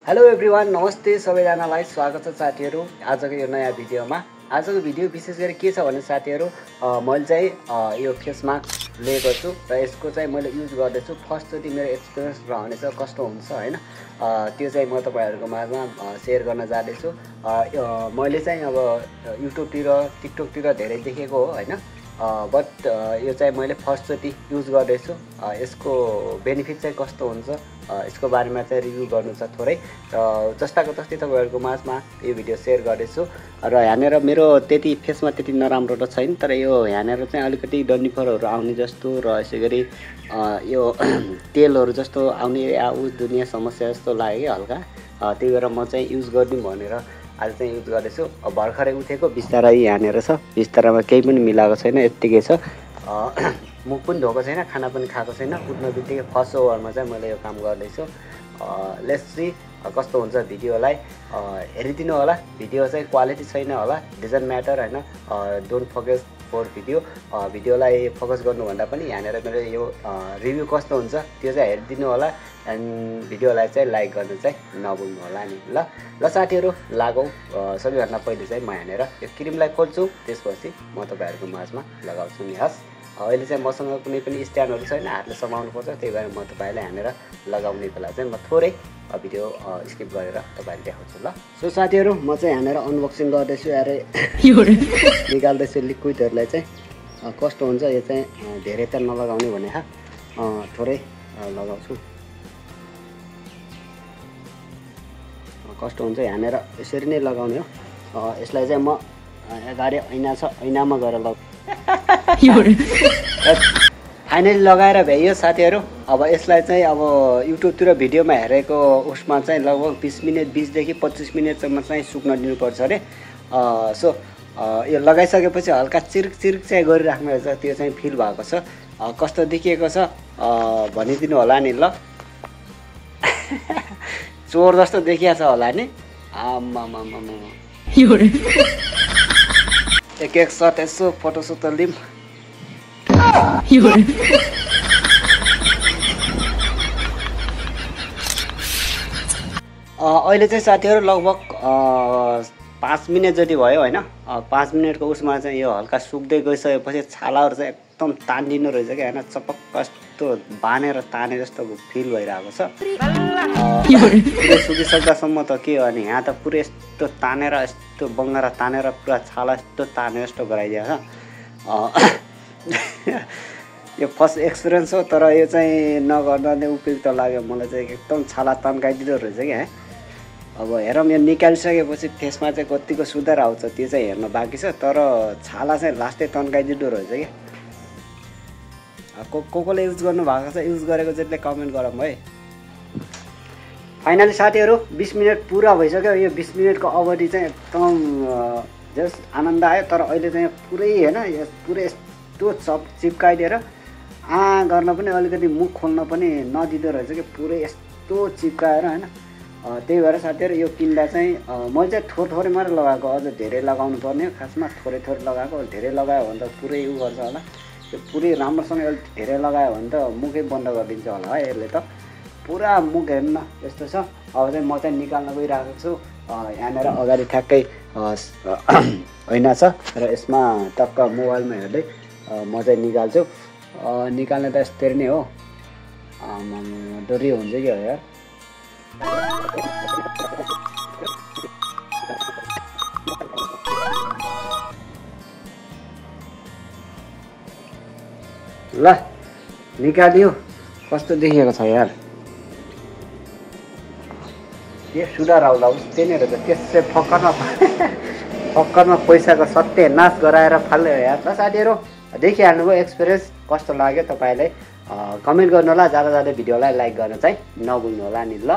Hello everyone, नमस्ते सबैजनालाई स्वागत छ साथीहरू आजको यो नयाँ भिडियोमा। आजको भिडियो विशेष गरी के छ भने साथीहरू मैले चाहिँ यो फेस मास्क लिएको छु र यसको चाहिँ मैले युज गर्दैछु। फर्स्टचोटि मेरो एक्सपिरियन्स रहनेछ कस्तो हुन्छ हैन, त्यो चाहिँ म तपाईहरुको माझमा शेयर गर्न जाँदैछु। मैले चाहिँ अब युट्युबतिर टिकटकतिर धेरै देखेको हो हैन, बट यो चाहिँ मैले फर्स्टचोटि युज गर्दैछु। यसको बेनिफिट चाहिँ कस्तो हुन्छ यसको बारेमा चाहिँ रिभ्यू गर्नु छ थोरै, र जस्ताको तस्तै तपाईहरुको माझमा यो भिडियो शेयर गर्दैछु। र यहाँनेर मेरो त्यति फेसमा त्यति नराम्रो त छैन, तर यो यहाँनेर चाहिँ अलिकति डन्डीफोरहरू आउने जस्तो र यसैगरी यो तेलहरू जस्तो आउने उस दुनिया समस्या जस्तो लाग्यो कि हल्का, त्यही भएर म चाहिँ युज गर्दिउँ भनेर आज चाहिँ युज गर्दैछु। भर्खरै उठेको, बिस्तारै यहाँनेर छ, बिस्तारामा केही पनि मिलाएको छैन, यत्तिकै छ। मुख पनि धोएको छैन, खाना पनि खाएको छैन। उठ्न बित्तिकै फर्स्ट ओभरमा चाहिँ मैले यो काम गर्दैछु। लेट्स सी कस्तो हुन्छ। भिडियोलाई हेरिदिनु होला। भिडियो चाहिँ क्वालिटी छैन होला, डजन्ट म्याटर हैन, डोन्ट फोकस फर भिडियो। भिडियोलाई फोकस गर्नुभन्दा पनि यहाँनिर मेरो यो रिभ्यू कस्तो हुन्छ त्यो चाहिँ हेरिदिनु होला। एन्ड भिडियोलाई चाहिँ लाइक गर्नु चाहिँ नभुल्नु होला नि। ल साथीहरू लागौँ। सबैभन्दा पहिले चाहिँ म यहाँनिर यो क्रिमलाई खोल्छु, त्यसपछि म तपाईँहरूको माझमा लगाउँछु नि। हस्, अहिले चाहिँ मसँग कुनै पनि स्ट्यान्डहरू छैन, हातले समाउनु पर्छ, त्यही भएर म तपाईँलाई यहाँनिर लगाउने बेला चाहिँ म थोरै भिडियो स्किप गरेर तपाईँले देखाउँछु। ल सो साथीहरू, म चाहिँ यहाँनिर अनबक्सिङ गर्दैछु। यार निकाल्दैछु लिक्विडहरूलाई चाहिँ कस्तो हुन्छ। यो चाहिँ धेरै त नलगाउने भने थोरै लगाउँछु। कस्तो हुन्छ यहाँनिर यसरी नै लगाउने हो। यसलाई चाहिँ म अगाडि ऐना छ, ऐनामा गएर फाइनली लगाएर भ्याइयो साथीहरू। अब यसलाई चाहिँ अब युट्युबतिर भिडियोमा हेरेको उसमा चाहिँ लगभग 20 मिनट 20देखि 25 मिनटसम्म चाहिँ सुक्न दिनुपर्छ अरे। सो यो लगाइसकेपछि हल्का चिर्क चिर्क चाहिँ गरिराख्नु रहेछ, त्यो चाहिँ फिल भएको छ। कस्तो देखिएको छ भनिदिनु होला नि। ल चोर जस्तो देखिया छ होला नि। एक एक सट यसो फोटोसुट लिम। अहिले चाहिँ साथीहरू लगभग 5 मिनट जति भयो होइन। 5 मिनटको उसमा चाहिँ यो हल्का सुक्दै गइसकेपछि छालाहरू चाहिँ एकदम तानिदिनु रहेछ क्या होइन। चपक्क यस्तो बानेर ताने जस्तो फिल भइरहेको छ। पुरै सुकिसक्दासम्म त के हो अनि, यहाँ त पुरै यस्तो तानेर यस्तो बङ्गाएर तानेर पुरा छाला यस्तो ताने जस्तो गराइदिएको छ। यो फर्स्ट एक्सपिरियन्स हो, तर यो चाहिँ नगर्दा नै उपयुक्त लाग्यो मलाई चाहिँ। एकदम छाला तन्काइदिँदो रहेछ क्या। अब हेरौँ यो निकालिसकेपछि फेसमा चाहिँ कतिको सुधार आउँछ त्यो चाहिँ हेर्न बाँकी छ, तर छाला चाहिँ लास्टै तन्काइदिँदो रहेछ क्या। कसले युज गर्नु भएको छ, युज गरेको जतिले कमेन्ट गरौँ है। फाइनली साथीहरू 20 मिनट पुरा भइसक्यो। यो 20 मिनटको अवधि चाहिँ एकदम जस्ट आनन्द आयो, तर अहिले चाहिँ पुरै होइन यो पुरै यस्तो चिप्काइदिएर गर्न पनि अलिकति मुख खोल्न पनि नदिँदो रहेछ कि, पुरै यस्तो चिप्काएर होइन। त्यही भएर साथीहरू यो किन्दा चाहिँ मैले चाहिँ थोरै मात्रै लगाएको, अझ धेरै लगाउनु पर्ने हो। खासमा थोरै लगाएको, धेरै लगायो भने त पुरै उ गर्छ होला। त्यो पुरै राम्रोसँग धेरै लगायो भने त मुखै बन्द गरिदिन्छ होला है यसले त। पुरा मुख हेर्न यस्तो छ। अब चाहिँ म चाहिँ निकाल्न गइरहेको छु। यहाँनिर अगाडि ठ्याक्कै ऐना छ र यसमा टक्क मोबाइलमा हेर्दै म चाहिँ निकाल्छु। निकाल्ने त यस्तै नै हो। डोरी हुन्छ कि हो यार। ल निकालियो, कस्तो देखिएको छ यार। के सुधार आउला उस त्यही नै रहेछ। त्यसै फक्करमा पैसाको सत्यानाश गराएर फाल्यो यार। ल साथीहरू देखिहाल्नुभयो एक्सपिरियन्स कस्तो लाग्यो तपाईँलाई। कमेन्ट गर्नु होला। जाँदा भिडियोलाई लाइक गर्न चाहिँ नभुल्नु होला नि। ल।